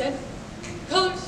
Red. Colors.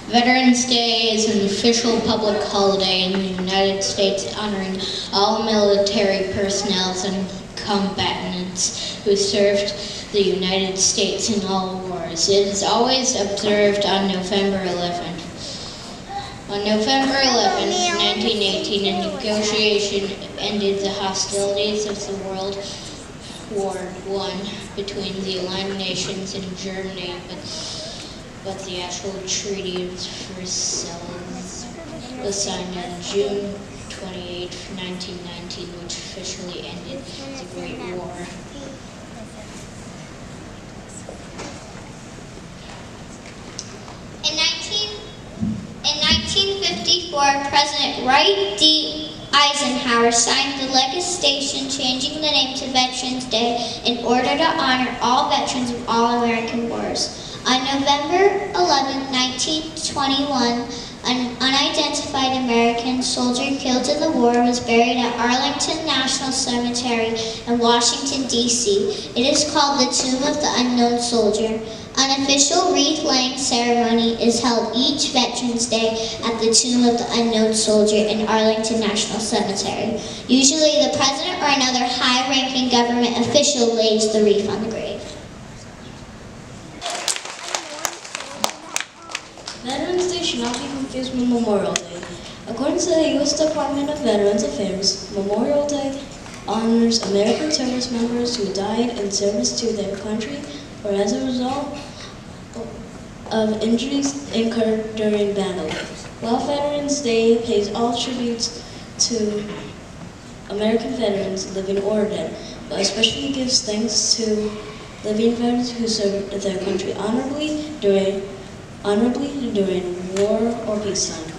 Veterans Day is an official public holiday in the United States honoring all military personnel and combatants who served the United States in all wars. It is always observed on November 11th. On November 11th, 1918, a negotiation ended the hostilities of the World War I between the Allied nations and Germany, but the actual Treaty of Versailles was signed on June 28, 1919, which officially ended the Great War. In 1954, President Dwight D. Eisenhower signed the legislation changing the name to Veterans Day in order to honor all veterans of all American wars. On November 11, 1921, an unidentified American soldier killed in the war was buried at Arlington National Cemetery in Washington, D.C. It is called the Tomb of the Unknown Soldier. An official wreath-laying ceremony is held each Veterans Day at the Tomb of the Unknown Soldier in Arlington National Cemetery. Usually the president or another high-ranking government official lays the wreath on the grave. Veterans Day should not be confused with Memorial Day. According to the U.S. Department of Veterans Affairs, Memorial Day honors American service members who died in service to their country or as a result of injuries incurred during battle, while Veterans Day pays all tributes to American veterans, living or dead, but especially gives thanks to living veterans who served their country honorably during war or peacetime.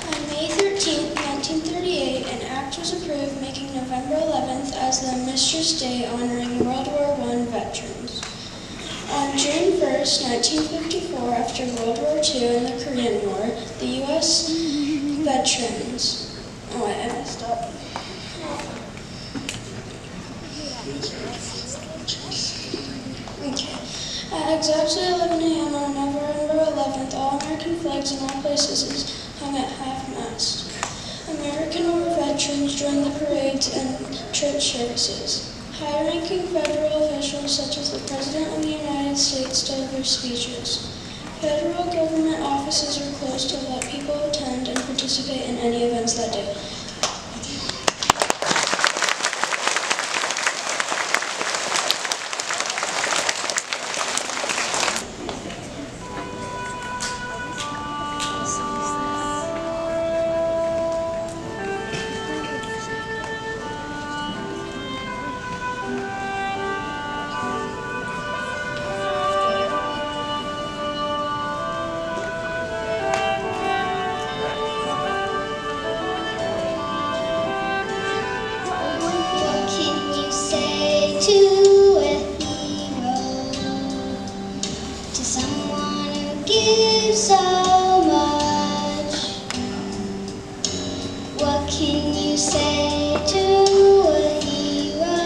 On May 13, 1938, an act was approved making November 11th as the Armistice Day honoring World War I veterans. On June 1st, 1954, after World War II and the Korean War, the U.S. veterans... Oh, wait, I messed up. Okay. At exactly 11 a.m. on November 11th, all American flags in all places is hung at half-mast. American War veterans joined the parades and church services. High-ranking federal officials, such as the President of the United their speeches. Federal government offices are closed to let people attend and participate in any events that day. So much. What can you say to a hero?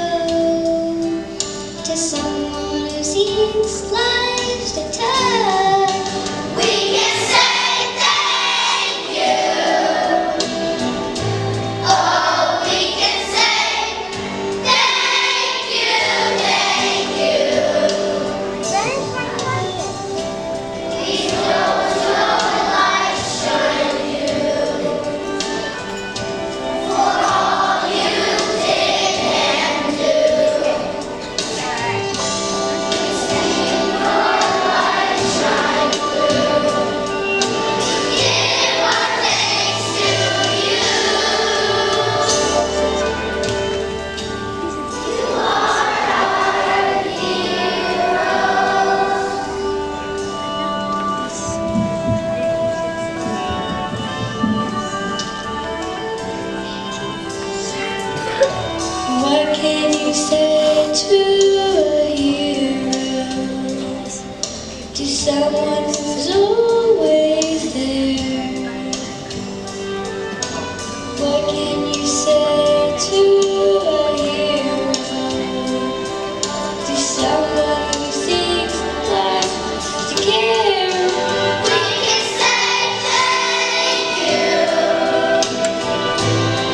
To someone who seeks life's to touch? We can say thank you. Oh, we can say thank you, thank you. We know. What can you say to a hero? To someone who's always there? What can you say to a hero? To someone who seeks life to care? We can say thank you.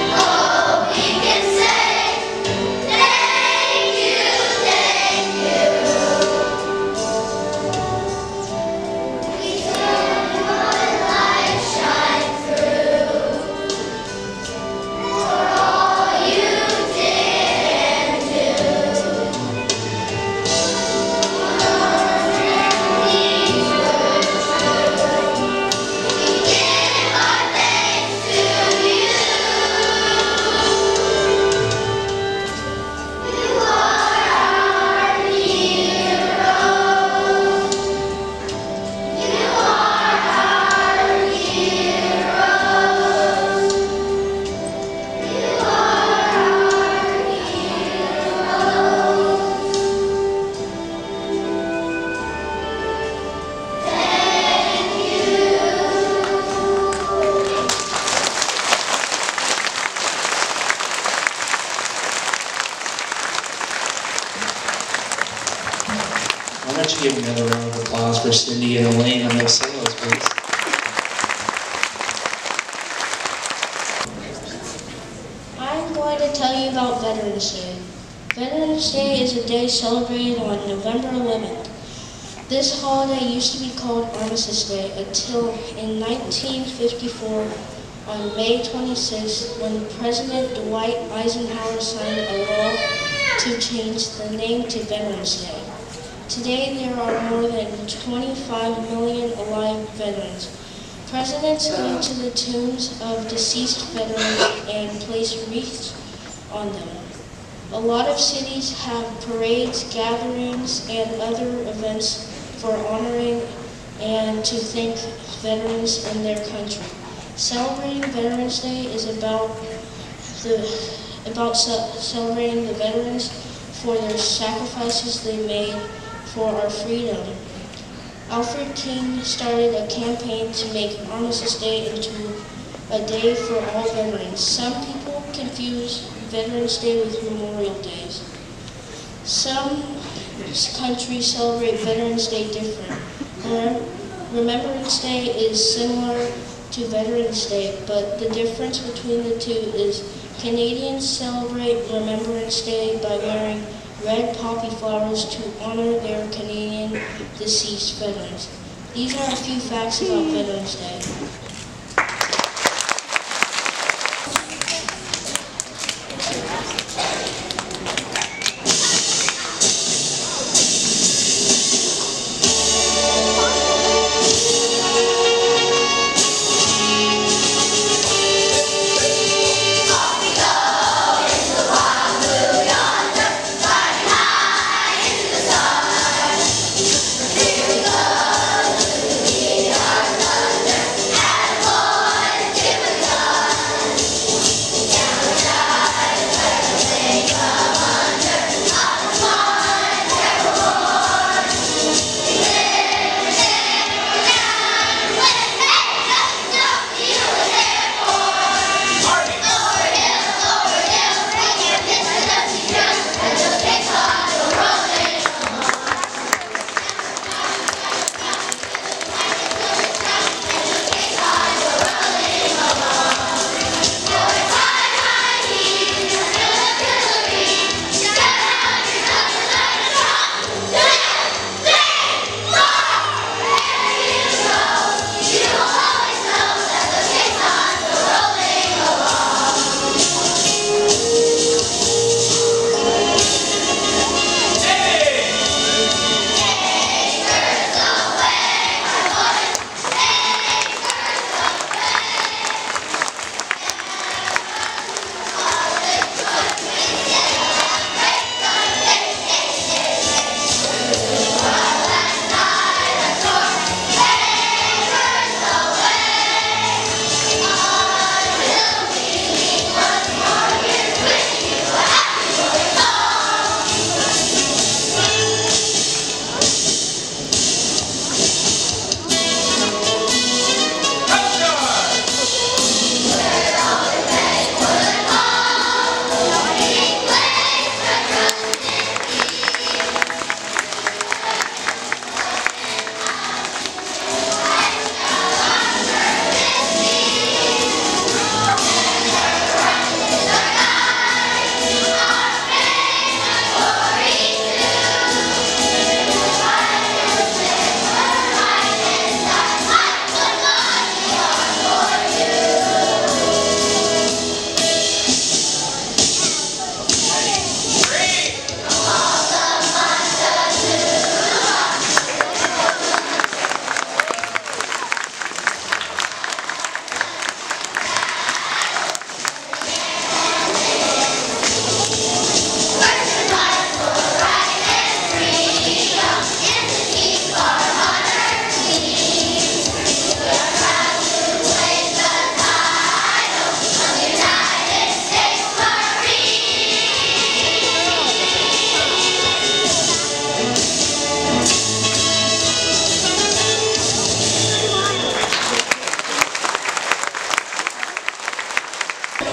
Oh, we can say thank you, thank you. We saw your light shine through for all you did and do. Your dreams were true. We give our thanks to you. You are our hero. You are our hero. You are our hero. Thank you. Why don't you give another round of applause for Cindy and Elaine on those solos, please? I'm going to tell you about Veterans Day. Veterans Day is a day celebrated on November 11th. This holiday used to be called Armistice Day until in 1954 on May 26th when President Dwight Eisenhower signed a law to change the name to Veterans Day. Today there are more than 25 million alive veterans. Presidents go to the tombs of deceased veterans and place wreaths on them. A lot of cities have parades, gatherings, and other events for honoring and to thank veterans in their country. Celebrating Veterans Day is about celebrating the veterans for their sacrifices they made for our freedom. Alfred King started a campaign to make Armistice Day into a day for all veterans. Some people confuse Veterans Day with Memorial Days. Some countries celebrate Veterans Day different. Remembrance Day is similar to Veterans Day, but the difference between the two is Canadians celebrate Remembrance Day by wearing red poppy flowers to honor their Canadian deceased veterans. These are a few facts about Veterans Day.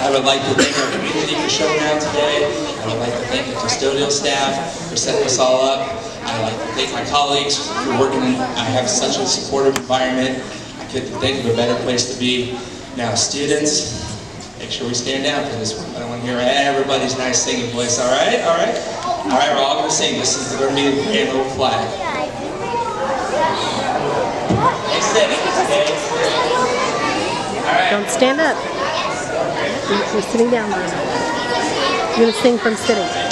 I would like to thank our community for showing out today. I would like to thank the custodial staff for setting us all up. I'd like to thank my colleagues for working. I have such a supportive environment. I couldn't think of a better place to be. Now, students, make sure we stand down for this one. I don't want to hear everybody's nice singing voice. All right? All right? All right, we're all going to sing. This is going to be the annual flag. Stay steady. All right. Don't stand up. You're sitting down. You're going to sing from sitting.